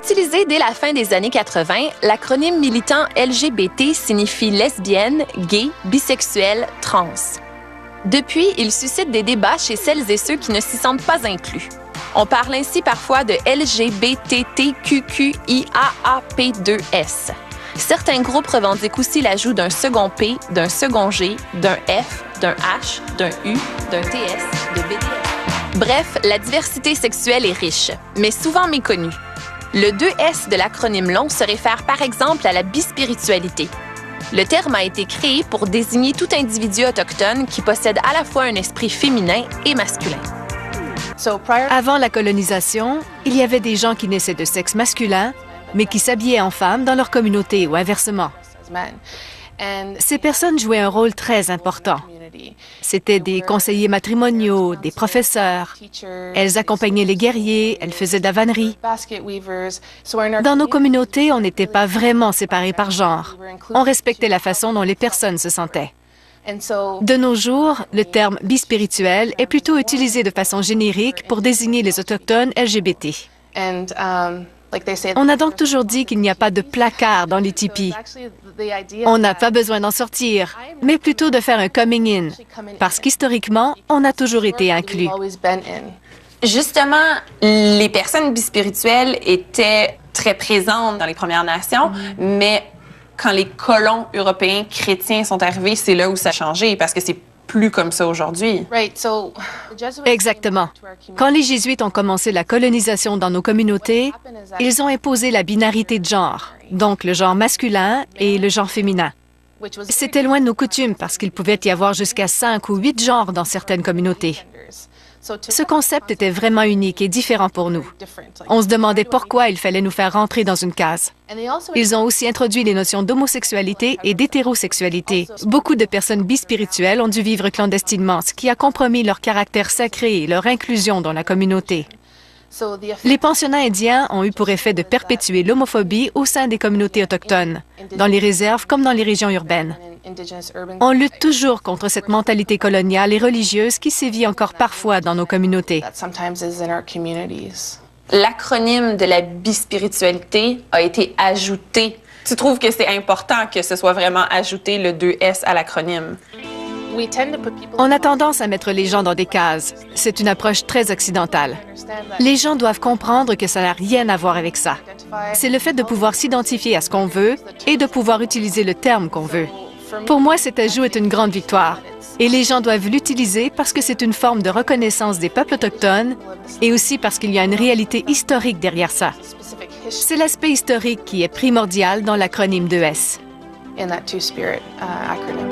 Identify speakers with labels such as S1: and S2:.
S1: Utilisé dès la fin des années 80, l'acronyme militant LGBT signifie lesbienne, gay, bisexuelle, trans. Depuis, il suscite des débats chez celles et ceux qui ne s'y sentent pas inclus. On parle ainsi parfois de LGBTQQIAAP2S. Certains groupes revendiquent aussi l'ajout d'un second P, d'un second G, d'un F, d'un H, d'un U, d'un TS, de BDS. Bref, la diversité sexuelle est riche, mais souvent méconnue. Le 2S de l'acronyme long se réfère par exemple à la bispiritualité. Le terme a été créé pour désigner tout individu autochtone qui possède à la fois un esprit féminin et masculin.
S2: Avant la colonisation, il y avait des gens qui naissaient de sexe masculin, mais qui s'habillaient en femmes dans leur communauté ou inversement. Ces personnes jouaient un rôle très important. C'étaient des conseillers matrimoniaux, des professeurs. Elles accompagnaient les guerriers, elles faisaient de la vannerie. Dans nos communautés, on n'était pas vraiment séparés par genre. On respectait la façon dont les personnes se sentaient. De nos jours, le terme bispirituel est plutôt utilisé de façon générique pour désigner les Autochtones LGBT. On a donc toujours dit qu'il n'y a pas de placard dans les tipis. On n'a pas besoin d'en sortir, mais plutôt de faire un coming in, parce qu'historiquement, on a toujours été inclus.
S3: Justement, les personnes bispirituelles étaient très présentes dans les Premières Nations, mais quand les colons européens chrétiens sont arrivés, c'est là où ça a changé, parce que c'est plus comme ça aujourd'hui.
S2: Exactement. Quand les Jésuites ont commencé la colonisation dans nos communautés, ils ont imposé la binarité de genre, donc le genre masculin et le genre féminin. C'était loin de nos coutumes parce qu'il pouvait y avoir jusqu'à 5 ou 8 genres dans certaines communautés. Ce concept était vraiment unique et différent pour nous. On se demandait pourquoi il fallait nous faire rentrer dans une case. Ils ont aussi introduit les notions d'homosexualité et d'hétérosexualité. Beaucoup de personnes bispirituelles ont dû vivre clandestinement, ce qui a compromis leur caractère sacré et leur inclusion dans la communauté. Les pensionnats indiens ont eu pour effet de perpétuer l'homophobie au sein des communautés autochtones, dans les réserves comme dans les régions urbaines. On lutte toujours contre cette mentalité coloniale et religieuse qui sévit encore parfois dans nos communautés.
S3: L'acronyme de la bispiritualité a été ajouté. Tu trouves que c'est important que ce soit vraiment ajouté le 2S à l'acronyme?
S2: On a tendance à mettre les gens dans des cases. C'est une approche très occidentale. Les gens doivent comprendre que ça n'a rien à voir avec ça. C'est le fait de pouvoir s'identifier à ce qu'on veut et de pouvoir utiliser le terme qu'on veut. Pour moi, cet ajout est une grande victoire. Et les gens doivent l'utiliser parce que c'est une forme de reconnaissance des peuples autochtones et aussi parce qu'il y a une réalité historique derrière ça. C'est l'aspect historique qui est primordial dans l'acronyme 2S.